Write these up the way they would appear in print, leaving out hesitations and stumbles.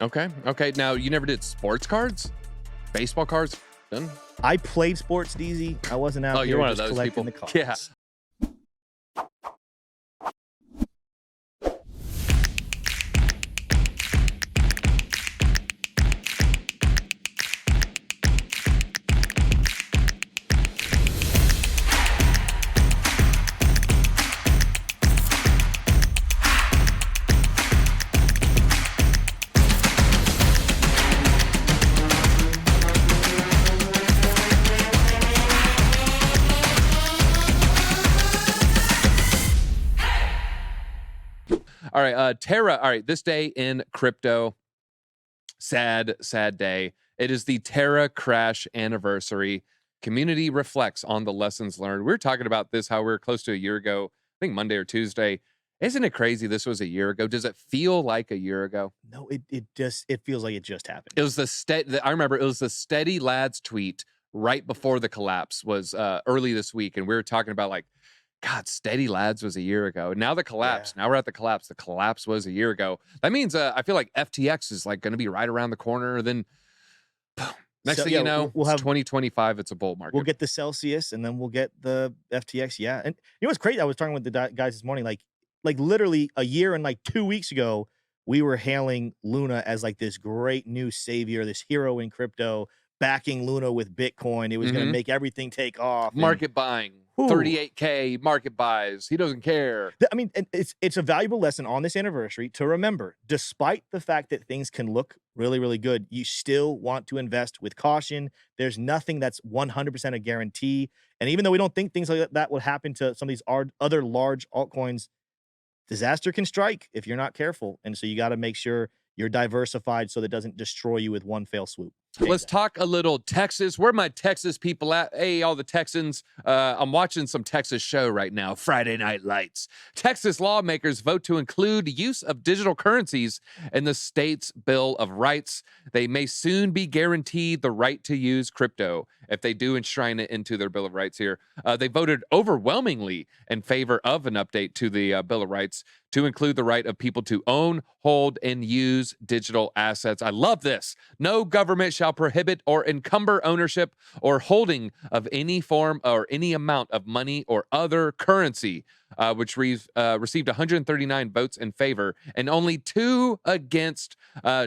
Okay. Okay. Now, you never did sports cards? Baseball cards? Done? I played sports, DZ. I wasn't out Oh, here you're one of just those collecting people. the cards. Yeah. All right. Terra. All right. This day in crypto. Sad, sad day. It is the Terra crash anniversary. Community reflects on the lessons learned. We were talking about this, how we were close to a year ago, I think Monday or Tuesday. Isn't it crazy this was a year ago? Does it feel like a year ago? No, it feels like it just happened. It was I remember it was the Steady Lads tweet right before the collapse was early this week. And we were talking about like, God, Steady Lads was a year ago. Now the collapse. Yeah. Now we're at the collapse. The collapse was a year ago. That means I feel like FTX is like going to be right around the corner. Then next thing you know, we'll it's have 2025. It's a bull market. we'll get the Celsius and then we'll get the FTX. Yeah, and you know what's crazy? I was talking with the guys this morning. Like literally a year and like 2 weeks ago, we were hailing Luna as like this great new savior, this hero in crypto, backing Luna with Bitcoin. It was going to make everything take off. Market buying. 38K market buys. He doesn't care. I mean, it's a valuable lesson on this anniversary to remember, despite the fact that things can look really, really good, you still want to invest with caution. There's nothing that's 100% a guarantee. And even though we don't think things like that would happen to some of these other large altcoins, disaster can strike if you're not careful. And so you got to make sure you're diversified so that it doesn't destroy you with one fell swoop. Let's talk a little Texas. Where are my Texas people at? Hey, all the Texans. I'm watching some Texas show right now, Friday Night Lights. Texas lawmakers vote to include use of digital currencies in the state's Bill of Rights. They may soon be guaranteed the right to use crypto if they do enshrine it into their Bill of Rights here. They voted overwhelmingly in favor of an update to the Bill of Rights to include the right of people to own, hold, and use digital assets. I love this. No government shall prohibit or encumber ownership or holding of any form or any amount of money or other currency, which received 139 votes in favor and only 2 against.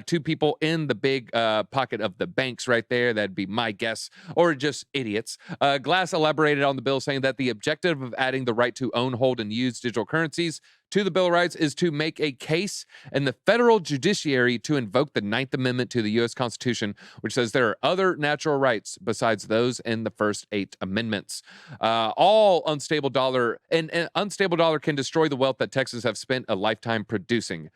2 people in the big pocket of the banks right there. That'd be my guess, or just idiots. Glass elaborated on the bill, saying that the objective of adding the right to own, hold, and use digital currencies to the Bill of Rights is to make a case in the federal judiciary to invoke the 9th Amendment to the U.S. Constitution, which says there are other natural rights besides those in the first 8 amendments. All unstable dollar and unstable dollar can destroy the wealth that Texas have spent a lifetime producing.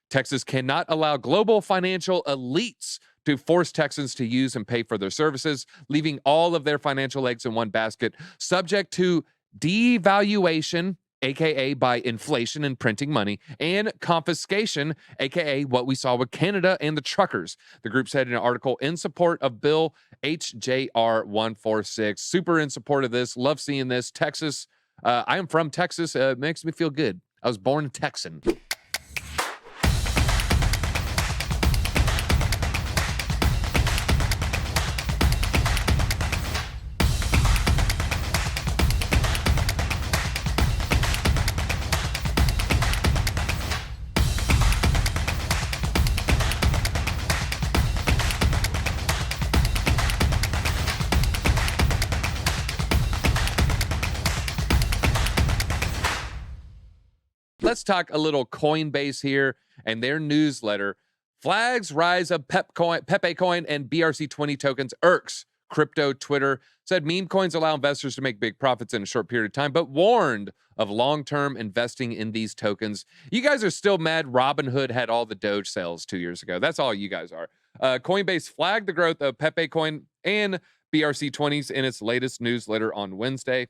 Texas cannot allow global financial elites to force Texans to use and pay for their services, leaving all of their financial eggs in one basket, subject to devaluation, aka by inflation and printing money, and confiscation, aka what we saw with Canada and the truckers. The group said in an article in support of Bill HJR 146. Super in support of this. Love seeing this. Texas. I am from Texas. It makes me feel good. I was born a Texan. Let's talk a little Coinbase here and their newsletter. Flags rise of Pepe coin and BRC20 tokens irks crypto Twitter. Said meme coins allow investors to make big profits in a short period of time, but warned of long-term investing in these tokens. You guys are still mad Robinhood had all the Doge sales 2 years ago. That's all you guys are. Coinbase flagged the growth of Pepe coin and BRC20s in its latest newsletter on Wednesday.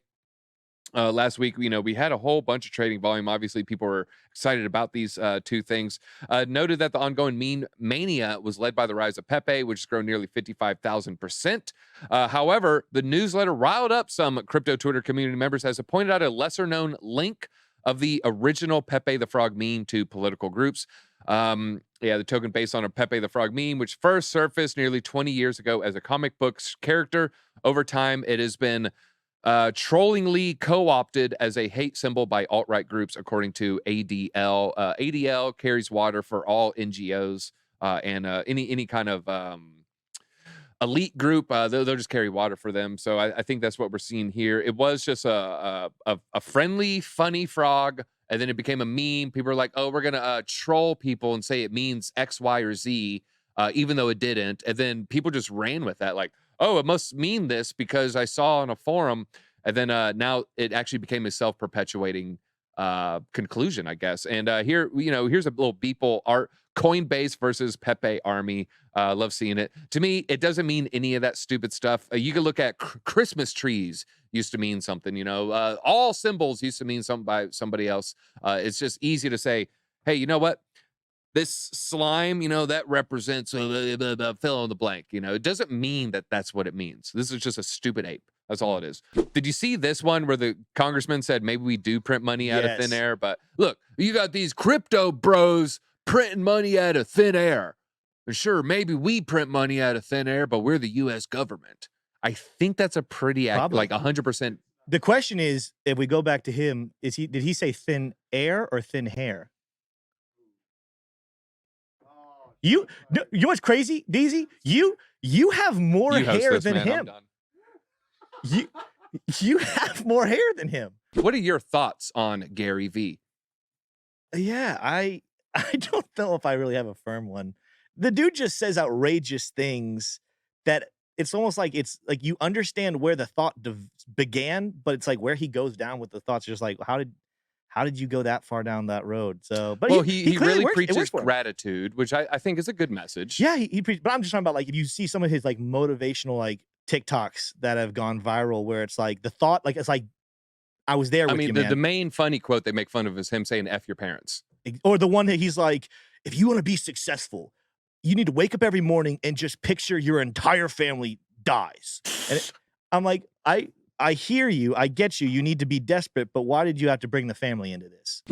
Last week, we had a whole bunch of trading volume. Obviously, people were excited about these 2 things. Noted that the ongoing meme mania was led by the rise of Pepe, which has grown nearly 55,000%. However, the newsletter riled up some crypto Twitter community members as it pointed out a lesser-known link of the original Pepe the Frog meme to political groups. Yeah, the token based on a Pepe the Frog meme, which first surfaced nearly 20 years ago as a comic book character. Over time, it has been trollingly co-opted as a hate symbol by alt-right groups, according to ADL. ADL carries water for all NGOs and any kind of elite group. They'll just carry water for them. So I think that's what we're seeing here. It was just a friendly, funny frog, and then it became a meme. People are like, "Oh, we're gonna troll people and say it means X, Y, or Z," even though it didn't. And then people just ran with that, like, "Oh, it must mean this because I saw on a forum." And then now it actually became a self-perpetuating conclusion, I guess. And here, here's a little Beeple art. Coinbase versus Pepe Army. Love seeing it. To me, it doesn't mean any of that stupid stuff. You can look at Christmas trees used to mean something, all symbols used to mean something by somebody else. It's just easy to say, hey, you know what? This slime, that represents fill in the blank. It doesn't mean that that's what it means. This is just a stupid ape. That's all it is. Did you see this one where the congressman said maybe we do print money out of thin air? But look, you got these crypto bros printing money out of thin air. And sure, maybe we print money out of thin air, but we're the U.S. government. I think that's a pretty like 100%. The question is, if we go back to him, did he say thin air or thin hair? You know what's crazy, DZ? You have more hair than him. You have more hair than him. What are your thoughts on Gary V? Yeah, I don't know if I really have a firm one. The dude just says outrageous things that it's almost like you understand where the thought began, but it's like where he goes down with the thoughts. Just like, how did you go that far down that road? So, but he really preaches gratitude, which I think is a good message. Yeah, he preaches. But I'm just talking about like if you see some of his like motivational like TikToks that have gone viral, where it's like the thought, like it's like I was there. With you, the main funny quote they make fun of is him saying "F your parents," or the one that he's like, if you want to be successful, you need to wake up every morning and just picture your entire family dies. And I'm like, I hear you. I get you. You need to be desperate. But why did you have to bring the family into this?